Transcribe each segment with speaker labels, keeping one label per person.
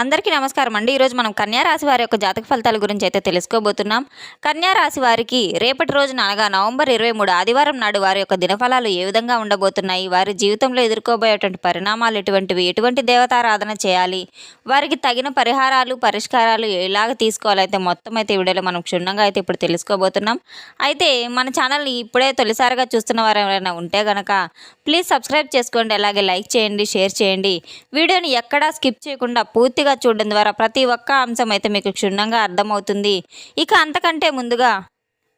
Speaker 1: అందరికీ నమస్కారం అండి. ఈరోజు మనం కన్యా రాశి వారి యొక్క జాతక ఫలితాల గురించి అయితే తెలుసుకోబోతున్నాం. కన్యా రాశి వారికి రేపటి రోజున అనగా నవంబర్ 23 ఆదివారం నాడు వారి యొక్క దినఫలాలు ఏ విధంగా ఉండబోతున్నాయి, వారి జీవితంలో ఎదుర్కోబోయేటువంటి పరిణామాలు ఎటువంటివి, ఎటువంటి దేవతారాధన చేయాలి, వారికి తగిన పరిహారాలు పరిష్కారాలు ఎలాగ తీసుకోవాలైతే మొత్తం అయితే ఈ వీడియోలో మనం క్షుణ్ణంగా అయితే ఇప్పుడు తెలుసుకోబోతున్నాం. అయితే మన ఛానల్ని ఇప్పుడే తొలిసారిగా చూస్తున్న వారు ఎవరైనా ఉంటే గనక ప్లీజ్ సబ్స్క్రైబ్ చేసుకోండి, అలాగే లైక్ చేయండి, షేర్ చేయండి. వీడియోని ఎక్కడా స్కిప్ చేయకుండా పూర్తిగా చూడడం ద్వారా ప్రతి ఒక్క అంశం అయితే మీకు క్షుణ్ణంగా అర్థమవుతుంది. ఇక అంతకంటే ముందుగా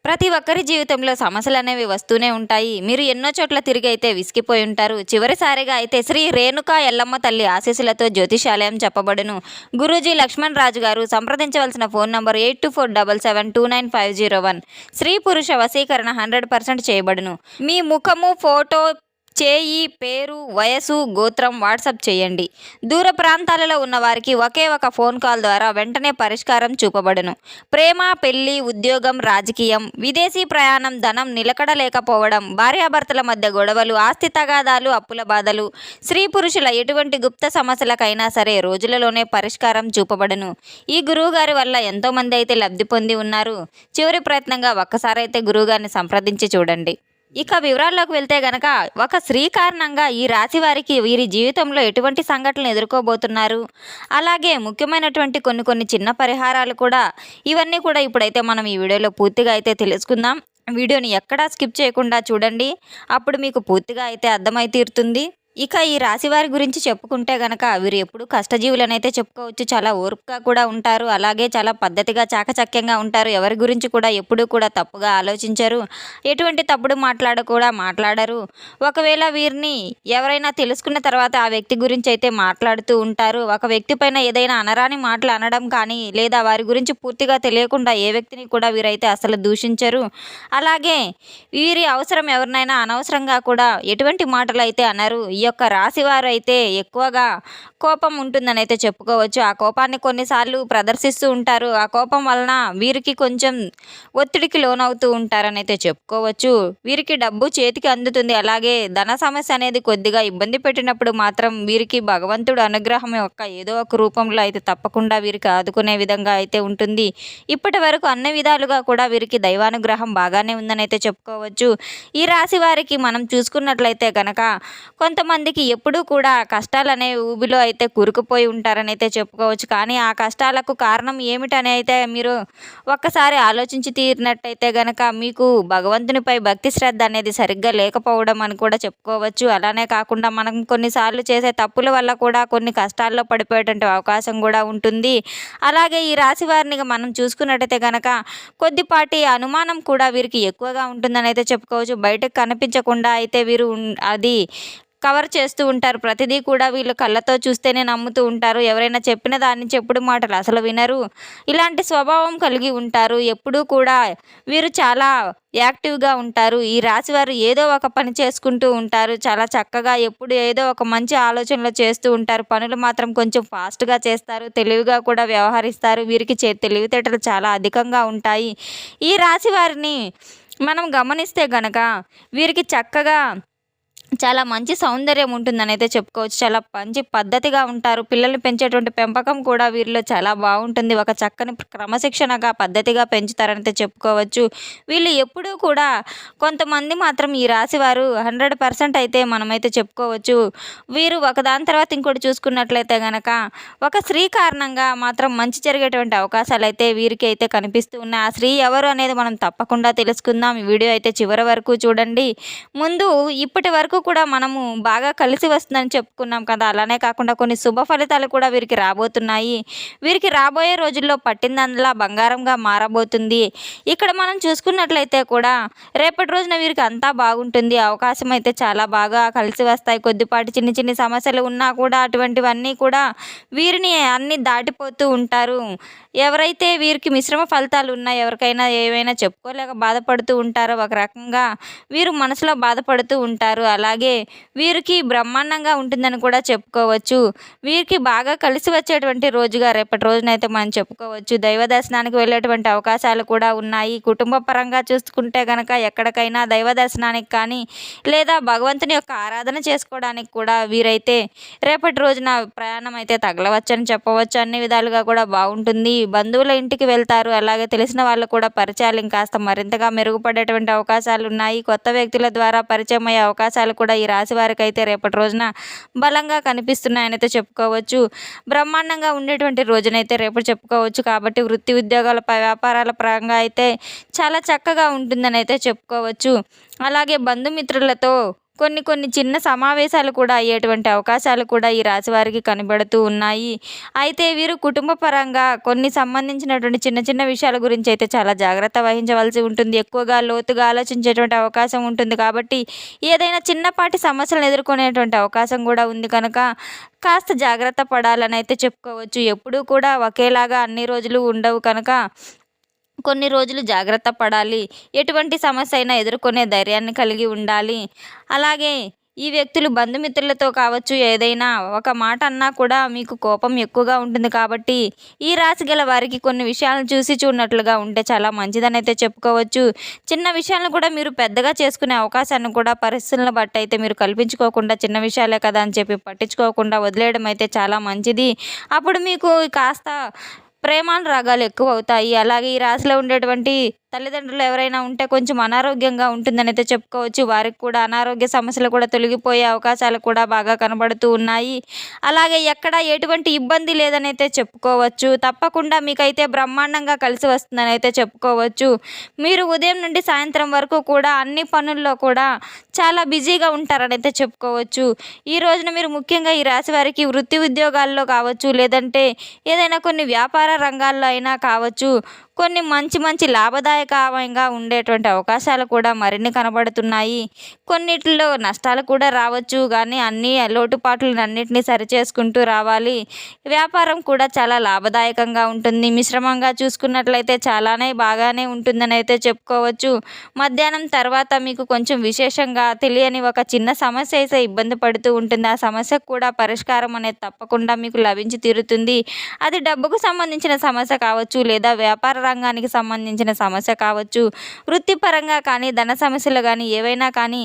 Speaker 1: ప్రతి ఒక్కరి జీవితంలో సమస్యలు అనేవి వస్తూనే ఉంటాయి. మీరు ఎన్నో చోట్ల తిరిగి అయితే విసిగిపోయి ఉంటారు. చివరిసారిగా అయితే శ్రీ రేణుకా ఎల్లమ్మ తల్లి ఆశీస్సులతో జ్యోతిషాలయం చెప్పబడును. గురూజీ లక్ష్మణ్ రాజు గారు. సంప్రదించవలసిన ఫోన్ నంబర్ 8247729501. స్త్రీ పురుష వశీకరణ 100% చేయబడును. మీ ముఖము, ఫోటో, చేయి, పేరు, వయసు, గోత్రం వాట్సాప్ చేయండి. దూర ప్రాంతాలలో ఉన్న వారికి ఒకే ఒక ఫోన్ కాల్ ద్వారా వెంటనే పరిష్కారం చూపబడును. ప్రేమ, పెళ్లి, ఉద్యోగం, రాజకీయం, విదేశీ ప్రయాణం, ధనం నిలకడ లేకపోవడం, భార్యాభర్తల మధ్య గొడవలు, ఆస్తి తగాదాలు, అప్పుల బాధలు, స్త్రీ పురుషుల ఎటువంటి గుప్త సమస్యలకైనా సరే రోజులలోనే పరిష్కారం చూపబడును. ఈ గురువుగారి వల్ల ఎంతోమంది అయితే లబ్ధి పొంది ఉన్నారు. చివరి ప్రయత్నంగా ఒక్కసారి అయితే గురువుగారిని సంప్రదించి చూడండి. ఇక వివరాల్లోకి వెళ్తే గనక ఒక స్త్రీ కారణంగా ఈ రాశి వారికి వీరి జీవితంలో ఎటువంటి సంఘటనలు ఎదుర్కోబోతున్నారు, అలాగే ముఖ్యమైనటువంటి కొన్ని చిన్న పరిహారాలు కూడా, ఇవన్నీ కూడా ఇప్పుడైతే మనం ఈ వీడియోలో పూర్తిగా అయితే తెలుసుకుందాం. వీడియోని ఎక్కడా స్కిప్ చేయకుండా చూడండి, అప్పుడు మీకు పూర్తిగా అయితే అర్థమై తీరుతుంది. ఇక ఈ రాశి వారి గురించి చెప్పుకుంటే గనక వీరు ఎప్పుడు కష్టజీవులనైతే చెప్పుకోవచ్చు. చాలా ఓర్పుగా కూడా ఉంటారు, అలాగే చాలా పద్ధతిగా చాకచక్యంగా ఉంటారు. ఎవరి గురించి కూడా ఎప్పుడూ కూడా తప్పుగా ఆలోచించరు, ఎటువంటి తప్పుడు కూడా మాట్లాడరు. ఒకవేళ వీరిని ఎవరైనా తెలుసుకున్న తర్వాత ఆ వ్యక్తి గురించి అయితే మాట్లాడుతూ ఉంటారు. ఒక వ్యక్తి పైన ఏదైనా అనరాని మాటలు అనడం కానీ, లేదా వారి గురించి పూర్తిగా తెలియకుండా ఏ వ్యక్తిని కూడా వీరైతే అసలు దూషించరు. అలాగే వీరి అవసరం ఎవరినైనా అనవసరంగా కూడా ఎటువంటి మాటలు అయితే అనరు. ఈ యొక్క రాశివారు అయితే ఎక్కువగా కోపం ఉంటుందని అయితే చెప్పుకోవచ్చు. ఆ కోపాన్ని కొన్నిసార్లు ప్రదర్శిస్తూ ఉంటారు. ఆ కోపం వలన వీరికి కొంచెం ఒత్తిడికి లోనవుతూ ఉంటారని అయితే చెప్పుకోవచ్చు. వీరికి డబ్బు చేతికి అందుతుంది, అలాగే ధన సమస్య అనేది కొద్దిగా ఇబ్బంది పెట్టినప్పుడు మాత్రం వీరికి భగవంతుడు అనుగ్రహం యొక్క ఏదో ఒక రూపంలో అయితే తప్పకుండా వీరికి ఆదుకునే విధంగా అయితే ఉంటుంది. ఇప్పటి వరకు అన్ని విధాలుగా కూడా వీరికి దైవానుగ్రహం బాగానే ఉందని అయితే చెప్పుకోవచ్చు. ఈ రాశి వారికి మనం చూసుకున్నట్లయితే కనుక కొంతమందికి ఎప్పుడూ కూడా కష్టాలనే ఊబిలో అయితే కూరుకుపోయి ఉంటారని అయితే చెప్పుకోవచ్చు. కానీ ఆ కష్టాలకు కారణం ఏమిటని అయితే మీరు ఒక్కసారి ఆలోచించి తీరినట్టయితే గనక మీకు భగవంతునిపై భక్తి శ్రద్ధ అనేది సరిగ్గా లేకపోవడం అని కూడా చెప్పుకోవచ్చు. అలానే కాకుండా మనం కొన్నిసార్లు చేసే తప్పుల వల్ల కూడా కొన్ని కష్టాల్లో పడిపోయేటువంటి అవకాశం కూడా ఉంటుంది. అలాగే ఈ రాశి వారిని మనం చూసుకున్నట్టయితే గనక కొద్దిపాటి అనుమానం కూడా వీరికి ఎక్కువగా ఉంటుందని అయితే చెప్పుకోవచ్చు. బయటకు కనిపించకుండా అయితే వీరు అది కవర్ చేస్తూ ఉంటారు. ప్రతిదీ కూడా వీళ్ళు కళ్ళతో చూస్తేనే నమ్ముతూ ఉంటారు. ఎవరైనా చెప్పిన దాన్ని చెప్పుడు మాటలు అసలు వినరు. ఇలాంటి స్వభావం కలిగి ఉంటారు. ఎప్పుడూ కూడా వీరు చాలా యాక్టివ్గా ఉంటారు. ఈ రాశివారు ఏదో ఒక పని చేసుకుంటూ ఉంటారు. చాలా చక్కగా ఎప్పుడు ఏదో ఒక మంచి ఆలోచనలు చేస్తూ ఉంటారు. పనులు మాత్రం కొంచెం ఫాస్ట్గా చేస్తారు. తెలివిగా కూడా వ్యవహరిస్తారు. వీరికి తెలివితేటలు చాలా అధికంగా ఉంటాయి. ఈ రాశి వారిని మనం గమనిస్తే గనక వీరికి చక్కగా చాలా మంచి సౌందర్యం ఉంటుందని అయితే చెప్పుకోవచ్చు. చాలా మంచి పద్ధతిగా ఉంటారు. పిల్లల్ని పెంచేటువంటి పెంపకం కూడా వీరిలో చాలా బాగుంటుంది. ఒక చక్కని క్రమశిక్షణగా పద్ధతిగా పెంచుతారని అయితే చెప్పుకోవచ్చు. వీళ్ళు ఎప్పుడూ కూడా కొంతమంది మాత్రం ఈ రాశి వారు 100% అయితే మనమైతే చెప్పుకోవచ్చు. వీరు ఒకదాని తర్వాత ఇంకోటి చూసుకున్నట్లయితే గనక ఒక స్త్రీ కారణంగా మాత్రం మంచి జరిగేటువంటి అవకాశాలు అయితే వీరికి అయితే కనిపిస్తూ ఉన్నాయి. ఆ స్త్రీ ఎవరు అనేది మనం తప్పకుండా తెలుసుకుందాం. ఈ వీడియో అయితే చివరి వరకు చూడండి. ముందు ఇప్పటి వరకు కూడా మనము బాగా కలిసి వస్తుందని చెప్పుకున్నాం కదా, అలానే కాకుండా కొన్ని శుభ ఫలితాలు కూడా వీరికి రాబోతున్నాయి. వీరికి రాబోయే రోజుల్లో పట్టిందల్లా బంగారంగా మారబోతుంది. ఇక్కడ మనం చూసుకున్నట్లయితే కూడా రేపటి రోజున వీరికి అంతా బాగుంటుంది. అవకాశం అయితే చాలా బాగా కలిసి వస్తాయి. కొద్దిపాటి చిన్ని సమస్యలు ఉన్నా కూడా అటువంటివన్నీ కూడా వీరిని అన్నీ దాటిపోతూ ఉంటారు. ఎవరైతే వీరికి మిశ్రమ ఫలితాలు ఉన్నాయి, ఎవరికైనా ఏవైనా చెప్పుకోలేక బాధపడుతూ ఉంటారో, ఒక రకంగా వీరు మనసులో బాధపడుతూ ఉంటారు. అలాగే వీరికి బ్రహ్మాండంగా ఉంటుందని కూడా చెప్పుకోవచ్చు. వీరికి బాగా కలిసి వచ్చేటువంటి రోజుగా రేపటి రోజునైతే మనం చెప్పుకోవచ్చు. దైవ దర్శనానికి వెళ్ళేటువంటి అవకాశాలు కూడా ఉన్నాయి. కుటుంబ పరంగా చూసుకుంటే గనక ఎక్కడికైనా దైవ దర్శనానికి కానీ లేదా భగవంతుని యొక్క ఆరాధన చేసుకోవడానికి కూడా వీరైతే రేపటి రోజున ప్రయాణం అయితే తగలవచ్చని చెప్పవచ్చు. అన్ని విధాలుగా కూడా బాగుంటుంది. బంధువుల ఇంటికి వెళ్తారు. అలాగే తెలిసిన వాళ్ళు కూడా పరిచయాలు ఇంకాస్త మరింతగా మెరుగుపడేటువంటి అవకాశాలు ఉన్నాయి. కొత్త వ్యక్తుల ద్వారా పరిచయం అయ్యే అవకాశాలు కూడా ఈ రాశి వారికి అయితే రేపటి రోజున బలంగా కనిపిస్తున్నాయనైతే చెప్పుకోవచ్చు. బ్రహ్మాండంగా ఉండేటువంటి రోజునైతే రేపు చెప్పుకోవచ్చు. కాబట్టి వృత్తి ఉద్యోగాల వ్యాపారాల పరంగా అయితే చాలా చక్కగా ఉంటుందని అయితే చెప్పుకోవచ్చు. అలాగే బంధుమిత్రులతో కొన్ని చిన్న సమావేశాలు కూడా అయ్యేటువంటి అవకాశాలు కూడా ఈ రాశి వారికి కనబడుతూ ఉన్నాయి. అయితే వీరు కుటుంబ పరంగా కొన్ని సంబంధించినటువంటి చిన్న చిన్న విషయాల గురించి అయితే చాలా జాగ్రత్త వహించవలసి ఉంటుంది. ఎక్కువగా లోతుగా ఆలోచించేటువంటి అవకాశం ఉంటుంది. కాబట్టి ఏదైనా చిన్నపాటి సమస్యలను ఎదుర్కొనేటువంటి అవకాశం కూడా ఉంది కనుక కాస్త జాగ్రత్త పడాలని అయితే చెప్పుకోవచ్చు. ఎప్పుడూ కూడా ఒకేలాగా అన్ని రోజులు ఉండవు కనుక కొన్ని రోజులు జాగ్రత్త పడాలి. ఎటువంటి సమస్య అయినా ఎదుర్కొనే ధైర్యాన్ని కలిగి ఉండాలి. అలాగే ఈ వ్యక్తులు బంధుమిత్రులతో కావచ్చు ఏదైనా ఒక మాట అన్నా కూడా మీకు కోపం ఎక్కువగా ఉంటుంది. కాబట్టి ఈ రాశి గల వారికి కొన్ని విషయాలను చూసి చూడనట్లుగా ఉంటే చాలా మంచిదని అయితే చెప్పుకోవచ్చు. చిన్న విషయాలను కూడా మీరు పెద్దగా చేసుకునే అవకాశాన్ని కూడా పరిస్థితులను బట్టి అయితే మీరు కల్పించుకోకుండా చిన్న విషయాలే కదా అని చెప్పి పట్టించుకోకుండా వదిలేయడం అయితే చాలా మంచిది. అప్పుడు మీకు కాస్త ప్రేమానురాగాలు ఎక్కువ అవుతాయి. అలాగే ఈ రాశిలో ఉండేటువంటి తల్లిదండ్రులు ఎవరైనా ఉంటే కొంచెం అనారోగ్యంగా ఉంటుందని అయితే చెప్పుకోవచ్చు. వారికి కూడా అనారోగ్య సమస్యలు కూడా తొలగిపోయే అవకాశాలు కూడా బాగా కనబడుతూ ఉన్నాయి. అలాగే ఎక్కడ ఎటువంటి ఇబ్బంది లేదని అయితే చెప్పుకోవచ్చు. తప్పకుండా మీకైతే బ్రహ్మాండంగా కలిసి వస్తుందని అయితే చెప్పుకోవచ్చు. మీరు ఉదయం నుండి సాయంత్రం వరకు కూడా అన్ని పనుల్లో కూడా చాలా బిజీగా ఉంటారని అయితే చెప్పుకోవచ్చు. ఈ రోజున మీరు ముఖ్యంగా ఈ రాశి వారికి వృత్తి ఉద్యోగాల్లో కావచ్చు లేదంటే ఏదైనా కొన్ని వ్యాపార రంగాల్లో అయినా కావచ్చు కొన్ని మంచి లాభదాయకంగా ఉండేటువంటి అవకాశాలు కూడా మరిన్ని కనబడుతున్నాయి. కొన్నిటిలో నష్టాలు కూడా రావచ్చు కానీ అన్ని లోటుపాట్లను అన్నిటినీ సరిచేసుకుంటూ రావాలి. వ్యాపారం కూడా చాలా లాభదాయకంగా ఉంటుంది. మిశ్రమంగా చూసుకున్నట్లయితే చాలానే బాగానే ఉంటుందని అయితే చెప్పుకోవచ్చు. మధ్యాహ్నం తర్వాత మీకు కొంచెం విశేషంగా తెలియని ఒక చిన్న సమస్య అయితే ఇబ్బంది పడుతూ ఉంటుంది. ఆ సమస్యకు కూడా పరిష్కారం అనేది తప్పకుండా మీకు లభించి తీరుతుంది. అది డబ్బుకు సంబంధించిన సమస్య కావచ్చు లేదా వ్యాపార రంగానికి సంబంధించిన సమస్య కావచ్చు, వృత్తిపరంగా కానీ ధన సమస్యలు కానీ ఏవైనా కానీ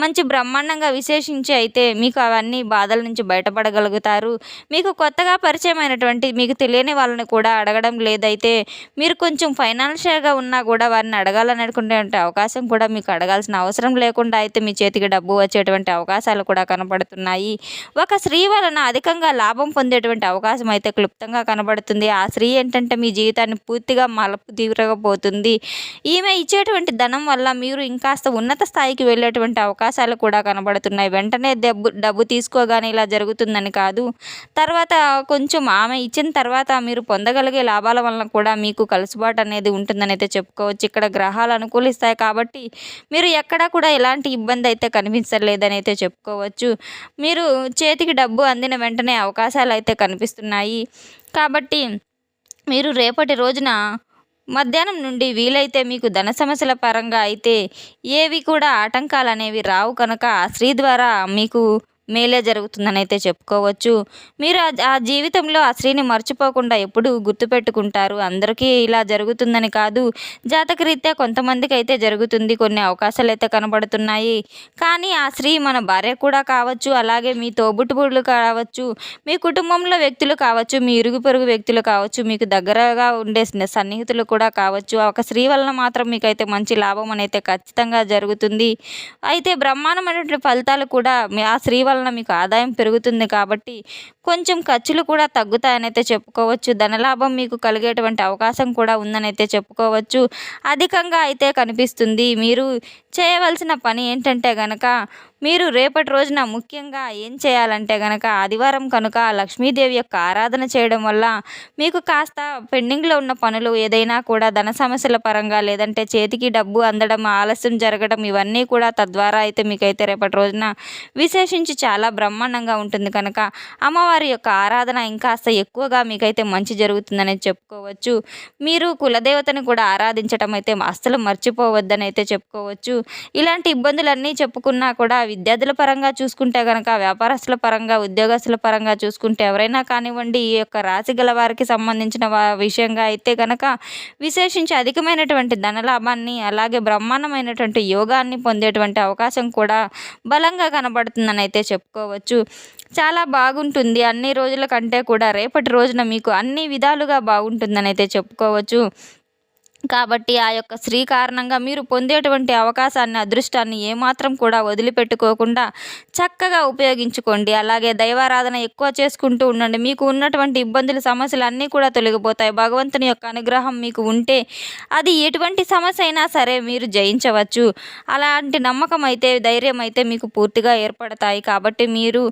Speaker 1: మంచి బ్రహ్మాండంగా విశేషించి అయితే మీకు అవన్నీ బాధల నుంచి బయటపడగలుగుతారు. మీకు కొత్తగా పరిచయమైనటువంటి మీకు తెలియని వాళ్ళని కూడా అడగడం లేదైతే మీరు కొంచెం ఫైనాన్షియల్గా ఉన్నా కూడా వారిని అడగాలని అనుకునే అవకాశం కూడా మీకు అడగాల్సిన అవసరం లేకుండా అయితే మీ చేతికి డబ్బు వచ్చేటువంటి అవకాశాలు కూడా కనబడుతున్నాయి. ఒక స్త్రీ వలన అధికంగా లాభం పొందేటువంటి అవకాశం అయితే క్లుప్తంగా కనబడుతుంది. ఆ స్త్రీ ఏంటంటే మీ జీవితాన్ని పూర్తిగా మలుపు తీరకపోతుంది. ఈమె ఇచ్చేటువంటి ధనం వల్ల మీరు ఇంకాస్త ఉన్నత స్థాయికి వెళ్ళేటువంటి అవకాశాలు కూడా కనబడుతున్నాయి. వెంటనే డబ్బు తీసుకోగానే ఇలా జరుగుతుందని కాదు. తర్వాత కొంచెం ఆమె ఇచ్చిన తర్వాత మీరు పొందగలిగే లాభాల వలన కూడా మీకు కలుసుబాటు అనేది ఉంటుందని అయితే చెప్పుకోవచ్చు. ఇక్కడ గ్రహాలు అనుకూలిస్తాయి కాబట్టి మీరు ఎక్కడా కూడా ఎలాంటి ఇబ్బంది అయితే కనిపించలేదని అయితే చెప్పుకోవచ్చు. మీరు చేతికి డబ్బు అందిన వెంటనే అవకాశాలు అయితే కనిపిస్తున్నాయి. కాబట్టి మీరు రేపటి రోజున మధ్యాహ్నం నుండి వీలైతే మీకు ధన సమస్యల పరంగా అయితే ఏవి కూడా ఆటంకాలు అనేవి రావు కనుక ఆ స్త్రీ ద్వారా మీకు మేలే జరుగుతుందని అయితే చెప్పుకోవచ్చు. మీరు ఆ జీవితంలో ఆ స్త్రీని మర్చిపోకుండా ఎప్పుడూ గుర్తుపెట్టుకుంటారు. అందరికీ ఇలా జరుగుతుందని కాదు, జాతకరీత్యా కొంతమందికి అయితే జరుగుతుంది. కొన్ని అవకాశాలు అయితే కనబడుతున్నాయి. కానీ ఆ స్త్రీ మన భార్య కూడా కావచ్చు, అలాగే మీ తోబుట్టువులు కావచ్చు, మీ కుటుంబంలో వ్యక్తులు కావచ్చు, మీ ఇరుగు పొరుగు వ్యక్తులు కావచ్చు, మీకు దగ్గరగా ఉండే సన్నిహితులు కూడా కావచ్చు. ఒక స్త్రీ వలన మాత్రం మీకైతే మంచి లాభం అనేది ఖచ్చితంగా జరుగుతుంది. అయితే బ్రహ్మాండమైనటువంటి ఫలితాలు కూడా ఆ స్త్రీ వలన మీకు ఆదాయం పెరుగుతుంది. కాబట్టి కొంచెం ఖర్చులు కూడా తగ్గుతాయని అయితే చెప్పుకోవచ్చు. ధనలాభం మీకు కలిగేటువంటి అవకాశం కూడా ఉందని అయితే చెప్పుకోవచ్చు. అధికంగా అయితే కనిపిస్తుంది. మీరు చేయవలసిన పని ఏంటంటే గనక మీరు రేపటి రోజున ముఖ్యంగా ఏం చేయాలంటే గనక ఆదివారం కనుక లక్ష్మీదేవి యొక్క ఆరాధన చేయడం వల్ల మీకు కాస్త పెండింగ్లో ఉన్న పనులు ఏదైనా కూడా ధన సమస్యల పరంగా లేదంటే చేతికి డబ్బు అందడం ఆలస్యం జరగడం ఇవన్నీ కూడా తద్వారా అయితే మీకైతే రేపటి రోజున విశేషించి చాలా బ్రహ్మాండంగా ఉంటుంది కనుక అమ్మవారి యొక్క ఆరాధన ఇంకాస్త ఎక్కువగా మీకైతే మంచి జరుగుతుందని చెప్పుకోవచ్చు. మీరు కులదేవతని కూడా ఆరాధించడం అయితే అస్సలు మర్చిపోవద్దని అయితే చెప్పుకోవచ్చు. ఇలాంటి ఇబ్బందులన్నీ చెప్పుకున్నా కూడా విద్యార్థుల పరంగా చూసుకుంటే గనక, వ్యాపారస్తుల పరంగా, ఉద్యోగస్తుల పరంగా చూసుకుంటే ఎవరైనా కానివ్వండి, ఈ యొక్క రాశి గల వారికి సంబంధించిన విషయంగా అయితే గనక విశేషించి అధికమైనటువంటి ధనలాభాన్ని, అలాగే బ్రహ్మాండమైనటువంటి యోగాన్ని పొందేటువంటి అవకాశం కూడా బలంగా కనబడుతుందని అయితే చెప్పుకోవచ్చు. చాలా బాగుంటుంది. అన్ని రోజుల కంటే కూడా రేపటి రోజున మీకు అన్ని విధాలుగా బాగుంటుందని అయితే చెప్పుకోవచ్చు. కాబట్టి ఆ యొక్క స్త్రీ కారణంగా మీరు పొందేటువంటి అవకాశాన్ని, అదృష్టాన్ని ఏమాత్రం కూడా వదిలిపెట్టుకోకుండా చక్కగా ఉపయోగించుకోండి. అలాగే దైవారాధన ఎక్కువ చేసుకుంటూ ఉండండి. మీకు ఉన్నటువంటి ఇబ్బందులు, సమస్యలు అన్నీ కూడా తొలగిపోతాయి. భగవంతుని యొక్క అనుగ్రహం మీకు ఉంటే అది ఎటువంటి సమస్య అయినా సరే మీరు జయించవచ్చు. అలాంటి నమ్మకం అయితే, ధైర్యం అయితే మీకు పూర్తిగా ఏర్పడతాయి. కాబట్టి మీరు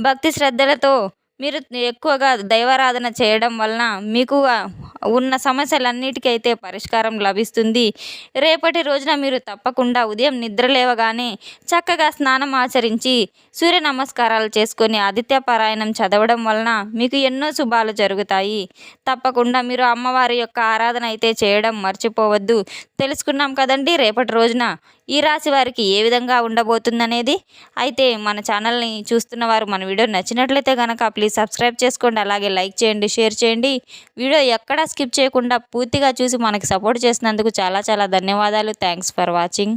Speaker 1: భక్తి శ్రద్ధలతో మీరు ఎక్కువగా దైవారాధన చేయడం వలన మీకు ఉన్న సమస్యలన్నిటికైతే పరిష్కారం లభిస్తుంది. రేపటి రోజున మీరు తప్పకుండా ఉదయం నిద్ర లేవగానే చక్కగా స్నానం ఆచరించి సూర్య నమస్కారాలు చేసుకొని ఆదిత్య పారాయణం చదవడం వలన మీకు ఎన్నో శుభాలు జరుగుతాయి. తప్పకుండా మీరు అమ్మవారి యొక్క ఆరాధన అయితే చేయడం మర్చిపోవద్దు. తెలుసుకున్నాం కదండి రేపటి రోజున ఈ రాశి వారికి ఏ విధంగా ఉండబోతుందనేది. అయితే మన ఛానల్ని చూస్తున్న వారు మన వీడియో నచ్చినట్లయితే కనుక ప్లీజ్ సబ్స్క్రైబ్ చేసుకోండి. అలాగే లైక్ చేయండి, షేర్ చేయండి. వీడియో ఎక్కడా స్కిప్ చేయకుండా పూర్తిగా చూసి మనకి సపోర్ట్ చేసినందుకు చాలా చాలా ధన్యవాదాలు. Thanks for watching.